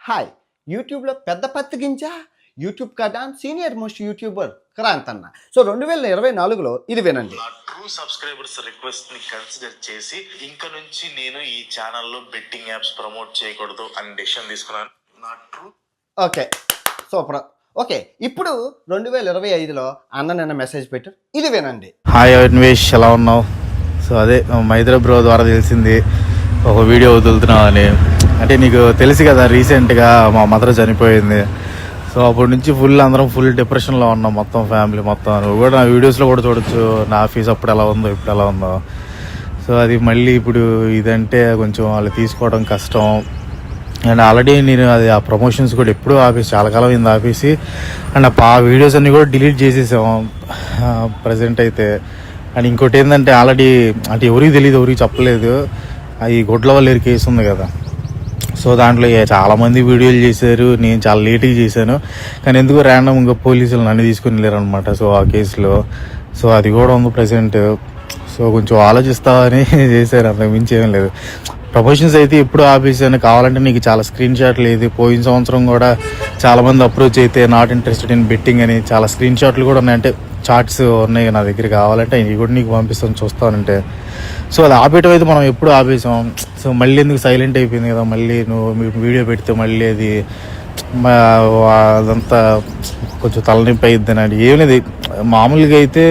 Hi యూట్యూబ్లో పెద్ద పత్తికించా యూట్యూబ్ కథాన్ సీనియర్ మోస్ట్ యూట్యూబర్ క్రాంత్ అన్న. సో 2024లో ఇది వినండి. నా ట్రూ సబ్స్క్రైబర్స్ రిక్వెస్ట్ ని కన్సిడర్ చేసి ఇంక నుంచి నేను ఈ ఛానల్లో బెట్టింగ్ యాప్స్ ప్రమోట్ చేయకూడదు అని డెసిషన్ తీసుకున్నాను. నా ట్రూ ఓకే, సూపర్. ఓకే, ఇప్పుడు 2025లో అన్న నిన్న మెసేజ్ పెట్టారు, ఇది వినండి. హాయ్ అన్వేష్, ఎలా ఉన్నావు? సో అదే మైత్ర బ్రో ద్వారా తెలిసింది ఒక వీడియో వదులుతున్నావు అని. అంటే నీకు తెలుసు కదా, రీసెంట్గా మా మదర్ చనిపోయింది. సో అప్పటి నుంచి అందరం ఫుల్ డిప్రెషన్లో ఉన్నాం, మొత్తం ఫ్యామిలీ మొత్తం. నువ్వు కూడా నా వీడియోస్లో కూడా చూడొచ్చు, నా ఆఫీస్ అప్పుడు ఎలా ఉందో ఇప్పుడు ఎలా ఉందో. సో అది మళ్ళీ ఇప్పుడు ఇదంటే కొంచెం వాళ్ళు తీసుకోవడం కష్టం. అండ్ ఆల్రెడీ నేను అది ఆ ప్రమోషన్స్ కూడా ఎప్పుడూ ఆపేసి, చాలా కాలం అయింది ఆపేసి. అండ్ ఆ వీడియోస్ అన్నీ కూడా డిలీట్ చేసేసాము ప్రజెంట్ అయితే. అండ్ ఇంకోటి ఏంటంటే, ఆల్రెడీ అంటే ఎవరికి తెలియదు, ఎవరికి చెప్పలేదు, ఈ గొడ్లవల్లేరు కేసు ఉంది కదా. సో దాంట్లో చాలామంది వీడియోలు చేశారు, నేను చాలా లేట్గా చేశాను. కానీ ఎందుకు ర్యాండమ్గా పోలీసులు నన్ను తీసుకుని వెళ్ళారు అనమాట. సో ఆ కేసులో సో అది కూడా ఉంది ప్రజెంట్. సో కొంచెం ఆలోచిస్తామని చేశారు, అంతకు మించి ఏం లేదు. ప్రమోషన్స్ అయితే ఎప్పుడు ఆపేసాను. కావాలంటే నీకు చాలా స్క్రీన్ షాట్లు లేదు. పోయిన సంవత్సరం కూడా చాలామంది అప్రోచ్ అయితే నాట్ ఇంట్రెస్టెడ్ ఇన్ బెట్టింగ్ అని చాలా స్క్రీన్ షాట్లు కూడా ఉన్నాయి, అంటే చార్ట్స్ ఉన్నాయి నా దగ్గర. కావాలంటే ఇవి కూడా నీకు పంపిస్తాను, చూస్తానంటే. సో అది ఆపేయటం అయితే మనం ఎప్పుడు ఆపేసాం. సో మళ్ళీ ఎందుకు సైలెంట్ అయిపోయింది కదా, మళ్ళీ నువ్వు వీడియో పెడితే మళ్ళీ అది అదంతా కొంచెం తలనొప్పి అయిద్దని. అది ఏం లేదు, మామూలుగా అయితే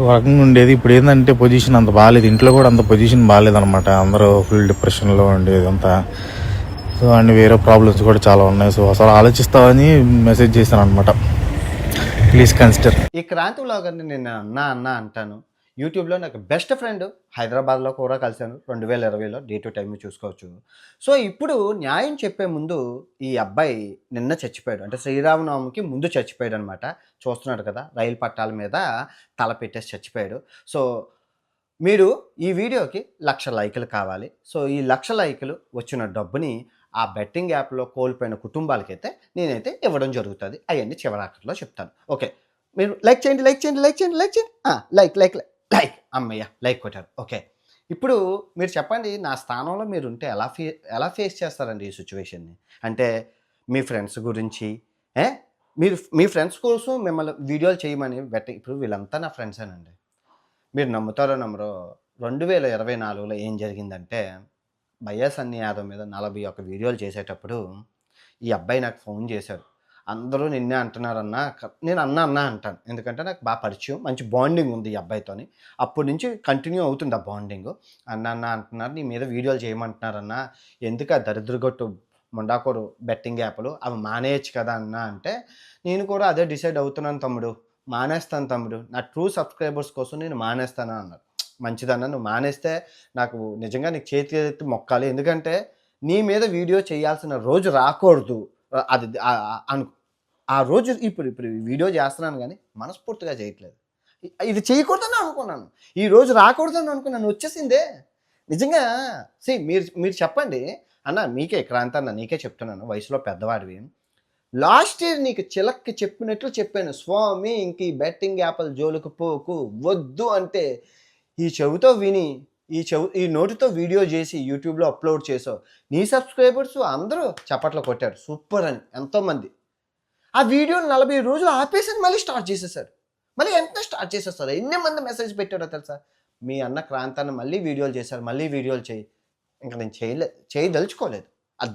ఒక రకంగా ఉండేది. ఇప్పుడు ఏంటంటే పొజిషన్ అంత బాగాలేదు, ఇంట్లో కూడా అంత పొజిషన్ బాగాలేదనమాట. అందరూ ఫుల్ డిప్రెషన్లో ఉండేది అంతా. సో అండ్ వేరే ప్రాబ్లమ్స్ కూడా చాలా ఉన్నాయి. సో అసలు ఆలోచిస్తామని మెసేజ్ చేశాను అనమాట, ప్లీజ్ కన్సిడర్. ఈ క్రాంతి వ్లాగర్ని నేను అన్న అంటాను. యూట్యూబ్లో నాకు బెస్ట్ ఫ్రెండ్, హైదరాబాద్లో కూడా కలిశాను 2020లో, డే టు టైం చూసుకోవచ్చు. సో ఇప్పుడు న్యాయం చెప్పే ముందు ఈ అబ్బాయి నిన్న చచ్చిపోయాడు, అంటే శ్రీరామనవమికి ముందు చచ్చిపోయాడు అనమాట. చూస్తున్నాడు కదా, రైలు పట్టాల మీద తల పెట్టేసి చచ్చిపోయాడు. సో మీరు ఈ వీడియోకి 1,00,000 లైకులు కావాలి. సో ఈ 1,00,000 లైకులు వచ్చిన డబ్బుని ఆ బెట్టింగ్ యాప్లో కోల్పోయిన కుటుంబాలకైతే నేనైతే ఇవ్వడం జరుగుతుంది. అవన్నీ చివరాఖరిలో చెప్తాను. ఓకే, మీరు లైక్ చేయండి, లైక్ చేయండి, లైక్ చేయండి, లైక్ చేయండి. లైక్ లైక్ లైక్ అమ్మయ్య, లైక్ కొట్టారు. ఓకే, ఇప్పుడు మీరు చెప్పండి, నా స్థానంలో మీరు ఉంటే ఎలా ఫేస్ చేస్తారండి ఈ సిచ్యువేషన్ని? అంటే మీ ఫ్రెండ్స్ గురించి, మీరు మీ ఫ్రెండ్స్ కోసం మిమ్మల్ని వీడియోలు చేయమని ఇప్పుడు వీళ్ళంతా నా ఫ్రెండ్సేనండి. మీరు నమ్ముతారో నమ్మరో, 2024లో ఏం జరిగిందంటే, భయ్యా సన్నీ యాదవ్ మీద 41 వీడియోలు చేసేటప్పుడు ఈ అబ్బాయి నాకు ఫోన్ చేశాడు. అందరూ నిన్నే అంటున్నారన్నా, నేను అన్నా అంటాను, ఎందుకంటే నాకు బాగా పరిచయం, మంచి బాండింగ్ ఉంది ఈ అబ్బాయితోని. అప్పటి నుంచి కంటిన్యూ అవుతుంది ఆ బాండింగ్. అన్న అంటున్నారు, నీ మీద వీడియోలు చేయమంటున్నారన్నా, ఎందుకు ఆ దరిద్రగొట్టు ముండాకోరు బెట్టింగ్ యాప్లు అవి మానేయచ్చు కదా అన్న అంటే, నేను కూడా అదే డిసైడ్ అవుతున్నాను తమ్ముడు, మానేస్తాను తమ్ముడు, నా ట్రూ సబ్స్క్రైబర్స్ కోసం నేను మానేస్తాను అన్నారు. మంచిదన్న, నువ్వు మానేస్తే నాకు నిజంగా నీకు చేతి ఎత్తి మొక్కాలి, ఎందుకంటే నీ మీద వీడియో చేయాల్సిన రోజు రాకూడదు. అది ఆ రోజు ఇప్పుడు వీడియో చేస్తున్నాను కానీ మనస్ఫూర్తిగా చేయట్లేదు. ఇది చేయకూడదని అనుకున్నాను, ఈ రోజు రాకూడదని అనుకున్నాను, వచ్చేసిందే నిజంగా. మీరు చెప్పండి అన్న, మీకే క్రాంతి అన్న, నీకే చెప్తున్నాను, వయసులో పెద్దవాడివి. లాస్ట్ ఇయర్ నీకు చిలక్కి చెప్పినట్లు చెప్పాను, స్వామి ఇంక ఈ బెట్టింగ్ యాప్ల జోలికి పోకు, వద్దు అంటే ఈ చెవితో విని ఈ నోటితో వీడియో చేసి యూట్యూబ్లో అప్లోడ్ చేసావు. నీ సబ్స్క్రైబర్స్ అందరూ చప్పట్లు కొట్టారు, సూపర్ అని ఎంతోమంది. ఆ వీడియోని 40 రోజులు ఆపేసి మళ్ళీ స్టార్ట్ చేసేసారు, మళ్ళీ వెంటనే స్టార్ట్ చేసేస్తారు. ఎన్ని మంది మెసేజ్ పెట్టారో తెలుసా, మీ అన్న క్రాంతాన్ని మళ్ళీ వీడియోలు చేశారు, మళ్ళీ వీడియోలు చేయి. ఇంకా నేను చేయదలుచుకోలేదు. ఆ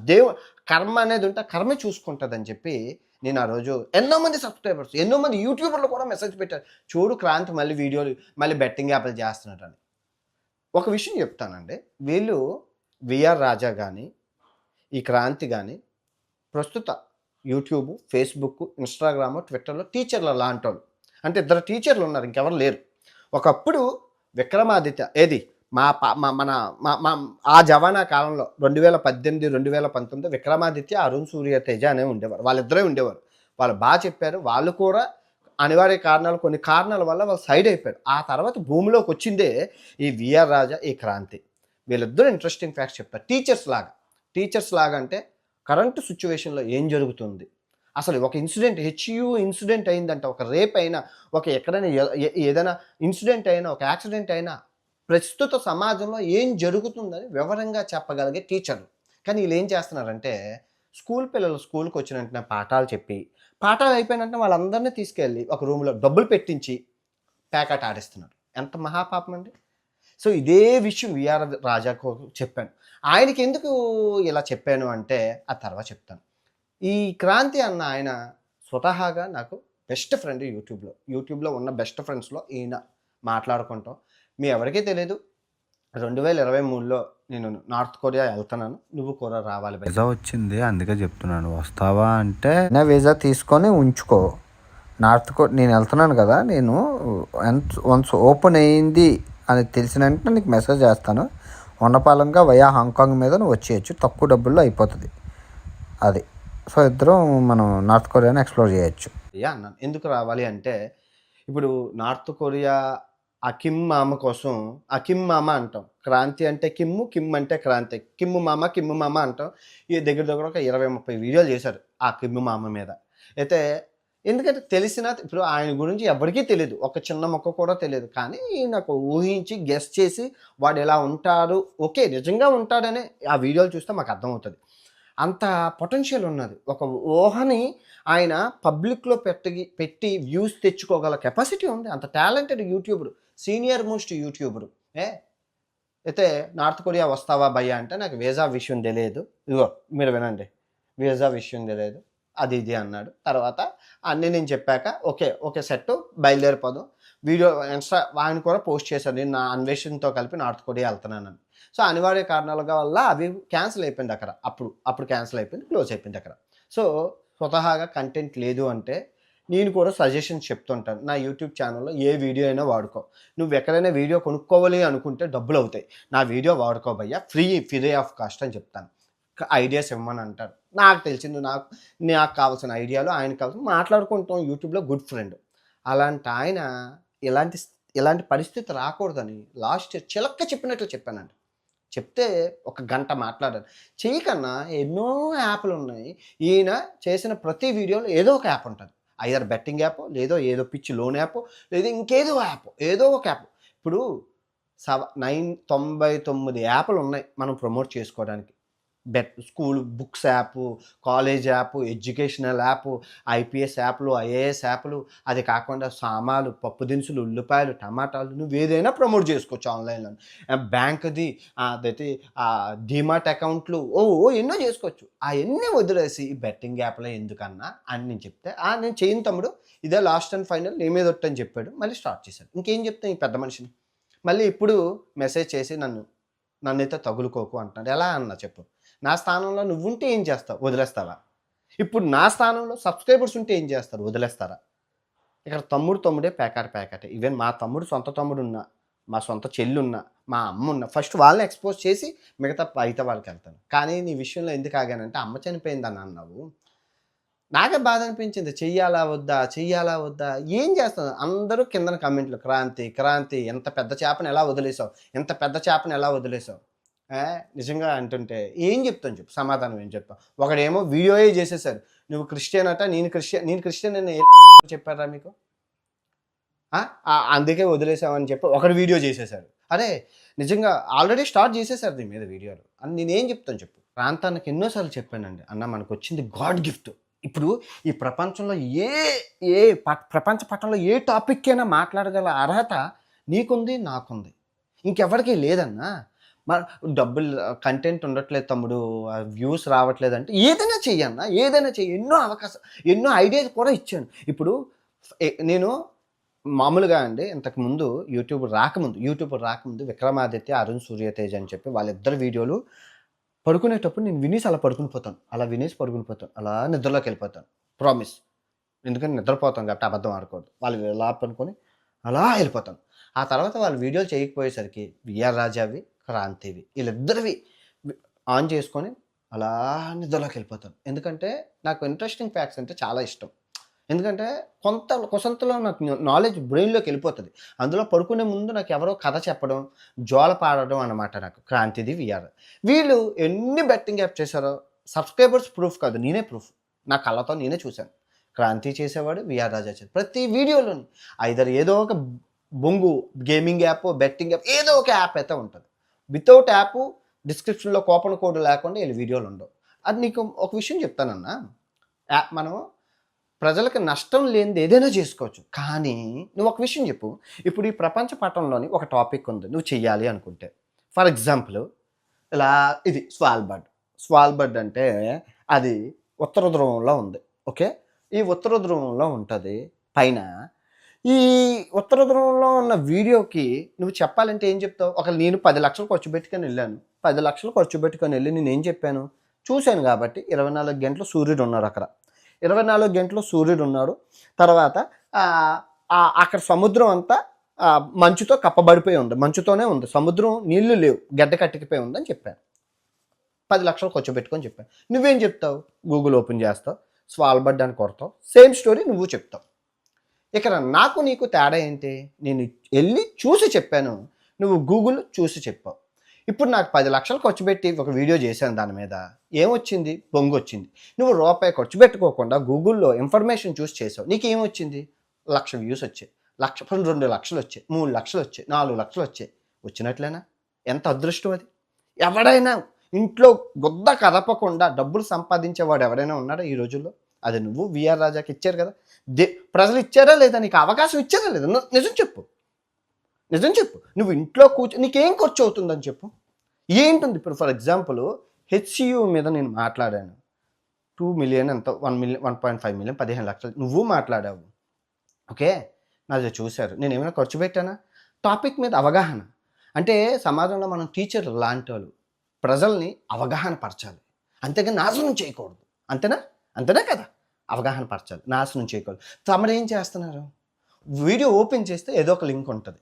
కర్మ అనేది ఉంటే కర్మ చూసుకుంటుందని చెప్పి నేను ఆ రోజు ఎన్నో మంది సబ్స్క్రైబర్స్, ఎన్నో మంది యూట్యూబర్లు కూడా మెసేజ్ పెట్టారు, చూడు క్రాంతి మళ్ళీ వీడియోలు, మళ్ళీ బెట్టింగ్ యాప్లు చేస్తున్నారని. ఒక విషయం చెప్తానండి, వీళ్ళు విఆర్ రాజా కానీ ఈ క్రాంతి కానీ ప్రస్తుత యూట్యూబ్, ఫేస్బుక్, ఇన్స్టాగ్రామ్, ట్విట్టర్లో టీచర్లు లాంటి వాళ్ళు, అంటే 2 టీచర్లు ఉన్నారు, ఇంకెవరు లేరు. ఒకప్పుడు విక్రమాదిత్య, ఏది మన ఆ జవానా కాలంలో 2018, 2019 విక్రమాదిత్య, అరుణ్ సూర్య తేజ అనే ఉండేవారు, వాళ్ళిద్దరే ఉండేవారు. వాళ్ళు బాగా చెప్పారు, వాళ్ళు కూడా అనివార్య కారణాలు, కొన్ని కారణాల వల్ల వాళ్ళు సైడ్ అయిపోయారు. ఆ తర్వాత భూమిలోకి వచ్చిందే ఈ విఆర్ రాజా, ఈ క్రాంతి. వీళ్ళిద్దరూ ఇంట్రెస్టింగ్ ఫ్యాక్ట్స్ చెప్తారు. టీచర్స్ లాగా అంటే కరెంటు సిచ్యువేషన్లో ఏం జరుగుతుంది, అసలు ఒక ఇన్సిడెంట్ అయిందంట, ఒక రేప్ అయినా, ఒక ఎక్కడైనా ఏదైనా ఇన్సిడెంట్ అయినా, ఒక యాక్సిడెంట్ అయినా, ప్రస్తుత సమాజంలో ఏం జరుగుతుందని వివరంగా చెప్పగలిగే టీచర్లు. కానీ వీళ్ళు ఏం చేస్తున్నారంటే స్కూల్ పిల్లలు స్కూల్కి వచ్చిన వెంటనే పాఠాలు చెప్పి, పాఠాలు అయిపోయిన వెంటనే వాళ్ళందరినీ తీసుకెళ్ళి ఒక రూమ్లో డబ్బులు పెట్టించి ప్యాకెట్ ఆడిస్తున్నారు. ఎంత మహాపాపం అండి. సో ఇదే విషయం విఆర్ రాజాకు చెప్పాను. ఆయనకి ఎందుకు ఇలా చెప్పాను అంటే ఆ తర్వాత చెప్తాను. ఈ క్రాంతి అన్న ఆయన స్వతహాగా నాకు బెస్ట్ ఫ్రెండ్ యూట్యూబ్లో ఉన్న బెస్ట్ ఫ్రెండ్స్లో ఈయన. మాట్లాడుకుంటాం. మీ ఎవరికీ తెలియదు 2023లో నేను నార్త్ కొరియా వెళ్తున్నాను, నువ్వు కూడా రావాలి. వీసా వచ్చింది, అందుకే చెప్తున్నాను. వస్తావా అంటే నా వీసా తీసుకొని ఉంచుకో. నేను వెళ్తున్నాను కదా, నేను వన్స్ ఓపెన్ అయ్యింది అని తెలిసిన వెంటనే నీకు మెసేజ్ చేస్తాను. ఉన్నపాలంగా వయా హాంకాంగ్ మీద నువ్వు వచ్చేయచ్చు, తక్కువ డబ్బుల్లో అయిపోతుంది అది. సో ఇద్దరం మనం నార్త్ కొరియాని ఎక్స్ప్లోర్ చేయొచ్చు అన్నాను. ఎందుకు రావాలి అంటే ఇప్పుడు నార్త్ కొరియా ఆ కిమ్ మామ కోసం, ఆ కిమ్ మామ అంటాం, క్రాంతి అంటే కిమ్ అంటే క్రాంతి, కిమ్ మామ అంటాం. ఈ దగ్గర ఒక 20-30 వీడియోలు చేశారు ఆ కిమ్ మామ మీద. అయితే ఎందుకంటే ఇప్పుడు ఆయన గురించి ఎవరికీ తెలియదు, ఒక చిన్న మొక్క కూడా తెలియదు. కానీ నాకు ఊహించి గెస్ చేసి వాడు ఎలా ఉంటాడు, ఓకే నిజంగా ఉంటాడని ఆ వీడియోలు చూస్తే మాకు అర్థమవుతుంది. అంత పొటెన్షియల్ ఉన్నది. ఒక ఊహని ఆయన పబ్లిక్లో పెట్టి వ్యూస్ తెచ్చుకోగల కెపాసిటీ ఉంది. అంత talented YouTuber, senior most YouTuber. అయితే నార్త్ కొరియా వస్తావా భయ్యా అంటే నాకు వీసా విషయం తెలియదు, ఇదిగో మీరు వినండి, వీసా విషయం తెలియదు అది ఇది అన్నాడు. తర్వాత అన్నీ నేను చెప్పాక ఓకే సెట్ బయలుదేరిపోదాం. వీడియో ఇన్స్టా ఆయన కూడా పోస్ట్ చేశాను, నేను నా అన్వేషణతో కలిపి నార్త్ కొరియా వెళ్తున్నానని. సో అనివార్య కారణాల వల్ల అవి క్యాన్సిల్ అయిపోయింది అక్కడ. అప్పుడు క్యాన్సిల్ అయిపోయింది, క్లోజ్ అయిపోయింది అక్కడ. సో స్వతహాగా కంటెంట్ లేదు అంటే నేను కూడా సజెషన్స్ చెప్తుంటాను. నా యూట్యూబ్ ఛానల్లో ఏ వీడియో అయినా వాడుకో, నువ్వు ఎక్కడైనా వీడియో కొనుక్కోవాలి అనుకుంటే డబ్బులు అవుతాయి, నా వీడియో వాడుకో భయ్యా, ఫ్రీ ఆఫ్ కాస్ట్ అని చెప్తాను. ఐడియాస్ ఇవ్వమని అంటారు. నాకు తెలిసింది, నాకు కావాల్సిన ఐడియాలు ఆయనకు కావాల్సిన మాట్లాడుకుంటాం. యూట్యూబ్లో గుడ్ ఫ్రెండ్. అలాంటి ఆయన ఇలాంటి పరిస్థితి రాకూడదని లాస్ట్ ఇయర్ చిలక్క చెప్పినట్లు చెప్పానండి. చెప్తే ఒక గంట మాట్లాడాను. చేయకన్నా ఎన్నో యాప్లు ఉన్నాయి. ఈయన చేసిన ప్రతి వీడియోలో ఏదో ఒక యాప్ ఉంటుంది. ఐదర్ బెట్టింగ్ యాప్, ఏదో పిచ్చి లోన్ యాప్, లేదా ఇంకేదో యాప్, ఏదో ఒక యాప్. ఇప్పుడు 99 యాప్లు ఉన్నాయి మనం ప్రమోట్ చేసుకోవడానికి. School books app, college app, educational app, IPS యాప్లు, ఐఏఎస్ యాప్లు, అది కాకుండా సామాలు, పప్పు దినుసులు, ఉల్లిపాయలు, టమాటాలు, నువ్వు ఏదైనా ప్రమోట్ చేసుకోవచ్చు ఆన్లైన్లో. బ్యాంక్ది అదైతే డీమార్ట్ అకౌంట్లు ఎన్నో చేసుకోవచ్చు. అవన్నీ వదిలేసి ఈ బెట్టింగ్ యాప్లో ఎందుకన్నా అని నేను చెప్తే నేను చేయను తమ్ముడు, ఇదే లాస్ట్ అండ్ ఫైనల్, నీ మీద ఒట్టని చెప్పాడు. మళ్ళీ స్టార్ట్ చేశాడు. ఇంకేం చెప్తాను ఈ పెద్ద మనిషిని. మళ్ళీ ఇప్పుడు మెసేజ్ చేసి నన్నైతే తగులుకోకు అంటున్నాడు. ఎలా అన్నా చెప్పు, నా స్థానంలో నువ్వుంటే ఏం చేస్తావు, వదిలేస్తావా? ఇప్పుడు నా స్థానంలో సబ్స్క్రైబర్స్ ఉంటే ఏం చేస్తారు, వదిలేస్తారా? ఇక్కడ తమ్ముడే ప్యాకెటే. ఈవెన్ మా సొంత తమ్ముడు ఉన్నా, మా సొంత చెల్లి ఉన్నా, మా అమ్మ ఉన్నా, ఫస్ట్ వాళ్ళని ఎక్స్పోజ్ చేసి మిగతా అయితే వాళ్ళకి వెళ్తాను. కానీ నీ విషయంలో ఎందుకు ఆగానంటే అమ్మ చనిపోయిందని అన్నావు. నాకే బాధ అనిపించింది. చెయ్యాలా వద్దా ఏం చేస్తాను. అందరూ కిందన కమెంట్లు, క్రాంతి ఎంత పెద్ద చేపను ఎలా వదిలేసావు, నిజంగా అంటుంటే ఏం చెప్తాను చెప్పు, సమాధానం ఏం చెప్తాను? ఒకడేమో వీడియోయే చేసేసారు, నువ్వు క్రిస్టియన్ అట, నేను క్రిస్టియన్ అని చెప్పారా మీకు? అందుకే వదిలేసామని చెప్పి ఒకడు వీడియో చేసేసాడు. అరే నిజంగా ఆల్రెడీ స్టార్ట్ చేసేసారు దీని మీద వీడియోలు అని నేనేం చెప్తాను చెప్పు? ప్రాంతానికి ఎన్నోసార్లు చెప్పానండి, అన్న మనకు వచ్చింది గాడ్ గిఫ్ట్. ఇప్పుడు ఈ ప్రపంచంలో ప్రపంచ పటంలో ఏ టాపిక్ అయినా మాట్లాడగల అర్హత నీకుంది, నాకుంది, ఇంకెవరికి లేదన్నా. డబ్బులు కంటెంట్ ఉండట్లేదు తమ్ముడు, వ్యూస్ రావట్లేదంటే ఏదైనా చెయ్యన్నా, ఎన్నో అవకాశం, ఎన్నో ఐడియాస్ కూడా ఇచ్చాను. ఇప్పుడు నేను మామూలుగా అండి ఇంతకుముందు యూట్యూబ్ రాకముందు విక్రమాదిత్య, అరుణ్ సూర్యతేజ్ అని చెప్పి వాళ్ళిద్దరు వీడియోలు పడుకునేటప్పుడు నేను వినేసి అలా పడుకుని పోతాను, అలా నిద్రలోకి వెళ్ళిపోతాను, ప్రామిస్. ఎందుకంటే నిద్రపోతాను కాబట్టి అబద్ధం ఆడకూడదు. వాళ్ళు ఎలా పడుకొని అలా వెళ్ళిపోతాను. ఆ తర్వాత వాళ్ళు వీడియోలు చేయకపోయేసరికి విఆర్ రాజావి, క్రాంతివి, వీళ్ళిద్దరివి ఆన్ చేసుకొని అలా నిద్రలోకి వెళ్ళిపోతాను. ఎందుకంటే నాకు ఇంట్రెస్టింగ్ ఫ్యాక్ట్స్ అంటే చాలా ఇష్టం. ఎందుకంటే కొంతలో నాకు నాలెడ్జ్ బ్రెయిన్లోకి వెళ్ళిపోతుంది. అందులో పడుకునే ముందు నాకు ఎవరో కథ చెప్పడం, జోల పాడడం అన్నమాట. నాకు క్రాంతిది, విఆర్, వీళ్ళు ఎన్ని బెట్టింగ్ యాప్ చేశారో సబ్స్క్రైబర్స్ ప్రూఫ్ కాదు, నేనే ప్రూఫ్. నా కళ్ళతో నేనే చూశాను. క్రాంతి చేసేవాడు, విఆర్ రాజా చేసేవాడు. ప్రతి వీడియోలోని ఐదర్ ఏదో ఒక బొంగు గేమింగ్ యాప్, బెట్టింగ్ యాప్, ఏదో ఒక యాప్ అయితే ఉంటుంది. వితౌట్ యాప్ డిస్క్రిప్షన్లో కూపన్ కోడ్ లేకుండా వీళ్ళు వీడియోలు ఉండవు. అది నీకు ఒక విషయం చెప్తానన్నా, మనం ప్రజలకు నష్టం లేనిది ఏదైనా చేసుకోవచ్చు. కానీ నువ్వు ఒక విషయం చెప్పు. ఇప్పుడు ఈ ప్రపంచ పటంలోని ఒక టాపిక్ ఉంది నువ్వు చెయ్యాలి అనుకుంటే. ఫర్ ఎగ్జాంపుల్ ఇలా ఇది స్వాల్బర్డ్ అంటే అది ఉత్తర ధ్రువంలో ఉంది. ఓకే, ఈ ఉత్తర ధ్రువంలో ఉంటుంది పైన. ఈ ఉత్తర ధ్రువంలో ఉన్న వీడియోకి నువ్వు చెప్పాలంటే ఏం చెప్తావు? నేను 10 లక్షలు ఖర్చు పెట్టుకొని వెళ్ళాను. 10 లక్షలు ఖర్చు పెట్టుకొని వెళ్ళి నేను ఏం చెప్పాను? చూశాను కాబట్టి 24 గంటలు సూర్యుడు ఉన్నాడు అక్కడ. 24 గంటలు సూర్యుడు ఉన్నాడు. తర్వాత అక్కడ సముద్రం అంతా మంచుతో కప్పబడిపోయి ఉంది. మంచుతోనే ఉంది. సముద్రం నీళ్లు లేవు, గడ్డ కట్టికిపోయి ఉందని చెప్పాను. 10 లక్షలు ఖర్చు పెట్టుకొని చెప్పాను. నువ్వేం చెప్తావు? గూగుల్ ఓపెన్ చేస్తావు, స్వాల్బర్డ్ అని కొడతావు, సేమ్ స్టోరీ నువ్వు చెప్తావు. ఇక్కడ నాకు నీకు తేడా ఏంటి? నేను వెళ్ళి చూసి చెప్పాను, నువ్వు గూగుల్ చూసి చెప్పావు. ఇప్పుడు నాకు 10 లక్షలు ఖర్చు పెట్టి ఒక వీడియో చేశాను, దాని మీద ఏమొచ్చింది? బొంగు వచ్చింది. నువ్వు రూపాయి ఖర్చు పెట్టుకోకుండా గూగుల్లో ఇన్ఫర్మేషన్ చూసి చేసావు, నీకు ఏమొచ్చింది? 1,00,000 వ్యూస్ వచ్చాయి, 2 లక్షలు వచ్చాయి, 3 లక్షలు వచ్చాయి, 4 లక్షలు వచ్చాయి. వచ్చినట్లేనా? ఎంత అదృష్టం అది! ఎవడైనా ఇంట్లో గుద్ద కదపకుండా డబ్బులు సంపాదించేవాడు ఎవరైనా ఉన్నాడా ఈ రోజుల్లో? అది నువ్వు విఆర్ రాజాకి ఇచ్చారు కదా. ప్రజలు ఇచ్చారా లేదా? నీకు అవకాశం ఇచ్చారా లేదా? నిజం చెప్పు, నిజం చెప్పు. నువ్వు ఇంట్లో నీకేం ఖర్చు అవుతుందని చెప్పు. ఏంటుంది? ఇప్పుడు ఫర్ ఎగ్జాంపుల్ హెచ్సియు మీద నేను మాట్లాడాను, 2 మిలియన్ ఎంత, 1 మిలియన్, 1.5 మిలియన్, 15 లక్షలు నువ్వు మాట్లాడావు. ఓకే, నాది చూశారు. నేను ఏమైనా ఖర్చు పెట్టానా? టాపిక్ మీద అవగాహన. అంటే సమాజంలో మనం టీచర్లు లాంటి వాళ్ళు ప్రజల్ని అవగాహన పరచాలి, అంతేగాని నాశనం చేయకూడదు. అంతేనా కదా? అవగాహన పరచాలి, నాశనం చేయకూడదు. తమరు ఏం చేస్తున్నారు? వీడియో ఓపెన్ చేస్తే ఏదో ఒక లింక్ ఉంటుంది.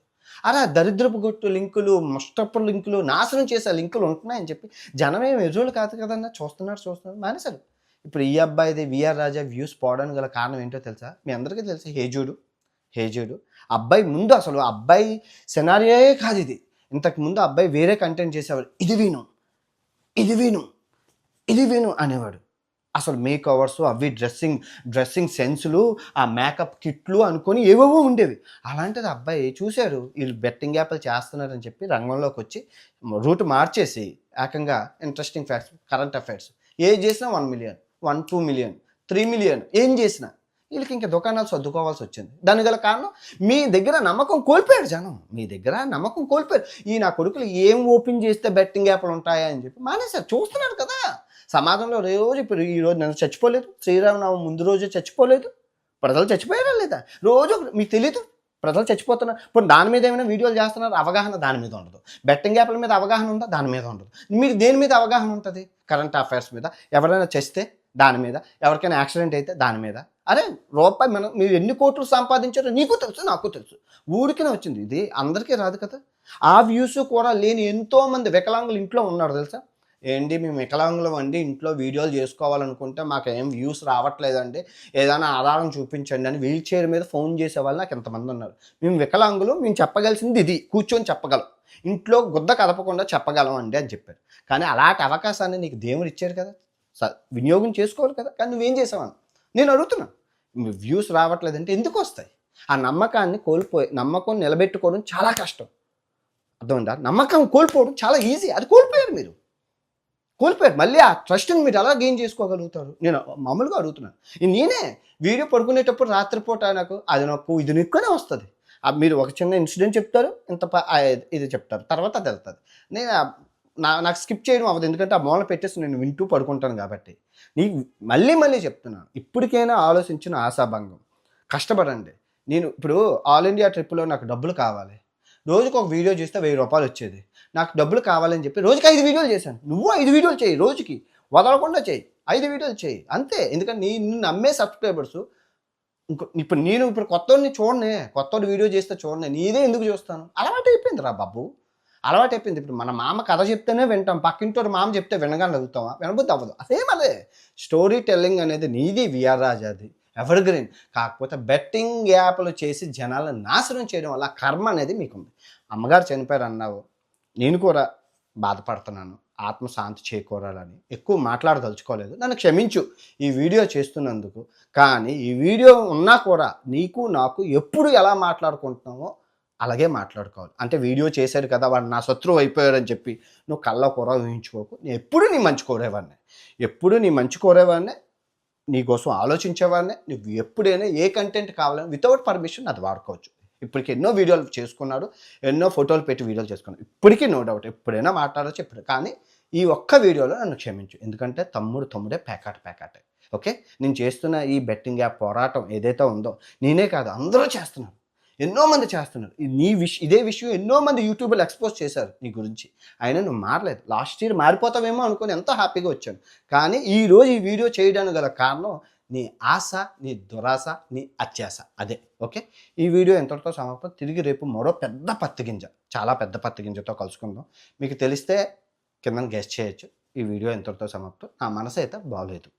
అలా దరిద్రపు గొట్టు లింకులు, ముష్టపు లింకులు, నాశనం చేసే లింకులు ఉంటున్నాయని చెప్పి జనమేం ఎదురులు కాదు కదన్నా, చూస్తున్నారు మానేశారు. ఇప్పుడు ఈ అబ్బాయిది విఆర్ రాజా వ్యూస్ పోవడానికి గల కారణం ఏంటో తెలుసా? మీ అందరికీ తెలుసు, హేజూడు అబ్బాయి ముందు అసలు అబ్బాయి సెనారియోయే కాదు ఇది. ఇంతకుముందు అబ్బాయి వేరే కంటెంట్ చేసేవాడు. ఇది విను అనేవాడు. అసలు మేక్ ఓవర్స్ అవి డ్రెస్సింగ్ సెన్సులు, ఆ మేకప్ కిట్లు అనుకొని ఏవేవో ఉండేవి. అలాంటిది అబ్బాయి చూశారు వీళ్ళు బెట్టింగ్ యాప్లు చేస్తున్నారని చెప్పి రంగంలోకి వచ్చి రూట్ మార్చేసి ఏకంగా ఇంట్రెస్టింగ్ ఫ్యాక్ట్స్, కరెంట్ అఫైర్స్ ఏది చేసినా 1 మిలియన్, 2 మిలియన్, 3 మిలియన్ ఏం చేసినా వీళ్ళకి ఇంకా దుకాణాలు సర్దుకోవాల్సి వచ్చింది. దానికి గల కారణం మీ దగ్గర నమ్మకం కోల్పోయాడు జనం. మీ దగ్గర నమ్మకం కోల్పోయారు. నా కొడుకులు ఏం ఓపెన్ చేస్తే బెట్టింగ్ యాప్లు ఉంటాయా అని చెప్పి మానేశారు. చూస్తున్నారు కదా సమాజంలో రోజు. ఇప్పుడు ఈరోజు నన్ను చచ్చిపోలేదు, శ్రీరామనవమి ముందు రోజు చచ్చిపోలేదు, ప్రజలు చచ్చిపోయారా లేదా? రోజు మీకు తెలీదు ప్రజలు చచ్చిపోతున్నారు. ఇప్పుడు దాని మీద ఏమైనా వీడియోలు చేస్తున్నారు, అవగాహన దాని మీద ఉండదు. బెట్టింగ్ యాప్ల మీద అవగాహన ఉందా? దాని మీద ఉండదు. మీకు దేని మీద అవగాహన ఉంటుంది? కరెంట్ అఫైర్స్ మీద. ఎవరైనా చేస్తే దాని మీద, ఎవరికైనా యాక్సిడెంట్ అయితే దాని మీద. అరే రూపాయి మీరు ఎన్ని కోట్లు సంపాదించారో నీకు తెలుసు, నాకు తెలుసు. ఊరికనే వచ్చింది, ఇది అందరికీ రాదు కదా. ఆ వ్యూస్ కూడా లేని ఎంతోమంది వికలాంగులు ఇంట్లో ఉన్నారు తెలుసా. ఏంటి మేము వికలాంగులం అండి, ఇంట్లో వీడియోలు చేసుకోవాలనుకుంటే మాకు ఏం వ్యూస్ రావట్లేదండి, ఏదైనా ఆధారం చూపించండి అని వీల్ చైర్ మీద ఫోన్ చేసే వాళ్ళు నాకు ఎంతమంది ఉన్నారు. మేము వికలాంగులు, మేము చెప్పగలిసింది ఇది, కూర్చొని చెప్పగలం, ఇంట్లో గుద్ద కదపకుండా చెప్పగలం అండి అని చెప్పారు. కానీ అలాంటి అవకాశాన్ని నీకు దేవుడు ఇచ్చారు కదా, వినియోగం చేసుకోవాలి కదా. కానీ నువ్వేం చేసావని నేను అడుగుతున్నా. వ్యూస్ రావట్లేదంటే ఎందుకు వస్తాయి? ఆ నమ్మకాన్ని నమ్మకం నిలబెట్టుకోవడం చాలా కష్టం, అర్థమైందా? నమ్మకం కోల్పోవడం చాలా ఈజీ. అది కోల్పోయారు. మళ్ళీ ఆ ట్రస్ట్ని మీరు ఎలా గెయిన్ చేసుకోగలుగుతారు? నేను మామూలుగా అడుగుతున్నాను. నేనే వీడియో పడుకునేటప్పుడు రాత్రిపూట నాకు ఇది నొక్కునే వస్తుంది. మీరు ఒక చిన్న ఇన్సిడెంట్ చెప్తారు, ఇది చెప్తారు, తర్వాత అది వెళ్తుంది. నాకు స్కిప్ చేయడం అవ్వదు, ఎందుకంటే ఆ మూల పెట్టేసి నేను వింటూ పడుకుంటాను కాబట్టి. మళ్ళీ చెప్తున్నాను, ఇప్పటికైనా ఆలోచించిన ఆశాభంగం, కష్టపడండి. నేను ఇప్పుడు ఆల్ ఇండియా ట్రిప్లో నాకు డబ్బులు కావాలి, రోజుకు ఒక వీడియో చేస్తే 1000 రూపాయలు వచ్చేది. నాకు డబ్బులు కావాలని చెప్పి రోజుకి 5 వీడియోలు చేశాను. నువ్వు 5 వీడియోలు చేయి, రోజుకి వదలకుండా చేయి, 5 వీడియోలు చేయి అంతే. ఎందుకంటే నిన్ను నమ్మే సబ్స్క్రైబర్స్ ఇప్పుడు కొత్తోడిని చూడనే, కొత్తోడు వీడియో చేస్తే చూడనే, నీదే ఎందుకు చూస్తాను? అలవాటు అయిపోయింది రా బాబు, అలవాటు అయిపోయింది. ఇప్పుడు మన మామ కథ చెప్తేనే వింటాం, పక్కింటోడు మామ చెప్తే వినగానే అడుగుతావా? వినబుద్ధి అవ్వదు. అదే స్టోరీ టెల్లింగ్ అనేది నీది, విఆర్ రాజాది, ఎవర్ గ్రీన్. కాకపోతే బెట్టింగ్ యాప్లు చేసి జనాలను నాశనం చేయడం వల్ల కర్మ అనేది మీకుంది. అమ్మగారు చనిపోయారు అన్నావు, నేను కూడా బాధపడుతున్నాను, ఆత్మశాంతి చేకూరాలని. ఎక్కువ మాట్లాడదలుచుకోలేదు, నన్ను క్షమించు ఈ వీడియో చేస్తున్నందుకు. కానీ ఈ వీడియో ఉన్నా కూడా నీకు నాకు ఎప్పుడు ఎలా మాట్లాడుకుంటున్నామో అలాగే మాట్లాడుకోవాలి. అంటే వీడియో చేశాడు కదా వాడు నా శత్రువు అయిపోయాడని చెప్పి నువ్వు కళ్ళ కూర ఊహించుకోకు. నేను ఎప్పుడూ నీ మంచి కోరేవాడిని, ఎప్పుడూ నీ మంచి కోరేవాడిని, నీకోసం ఆలోచించేవాడిని. నువ్వు ఎప్పుడైనా ఏ కంటెంట్ కావాలని వితౌట్ పర్మిషన్ అది వాడుకోవచ్చు. ఇప్పటికి ఎన్నో వీడియోలు చేసుకున్నాడు, ఎన్నో ఫోటోలు పెట్టి వీడియోలు చేసుకున్నాడు. ఇప్పటికీ నో డౌట్ ఎప్పుడైనా మాట్లాడవచ్చు ఎప్పుడు. కానీ ఈ ఒక్క వీడియోలో నన్ను క్షమించు. ఎందుకంటే తమ్ముడే పేకాటే. ఓకే, నేను చేస్తున్న ఈ బెట్టింగ్ యాప్ పోరాటం ఏదైతే ఉందో నేనే కాదు అందరూ చేస్తున్నారు, ఎన్నో మంది చేస్తున్నారు. ఇదే విషయం ఎన్నో మంది యూట్యూబ్లో ఎక్స్పోజ్ చేశారు నీ గురించి. అయినా నువ్వు మారలేదు. లాస్ట్ ఇయర్ మారిపోతావేమో అనుకుని ఎంతో హ్యాపీగా వచ్చాను. కానీ ఈరోజు ఈ వీడియో చేయడానికి గల కారణం నీ ఆశ, నీ దురాశ, నీ అత్యాశ. అదే. ఓకే, ఈ వీడియో ఎంతటితో సమాప్తం. తిరిగి రేపు మరో పెద్ద పత్తిగింజ, చాలా పెద్ద పత్తిగింజతో కలుసుకుందాం. మీకు తెలిస్తే కింద గెస్ట్ చేయొచ్చు. ఈ వీడియో ఎంతటితో సమాప్తం. నా మనసు అయితే బాగోలేదు.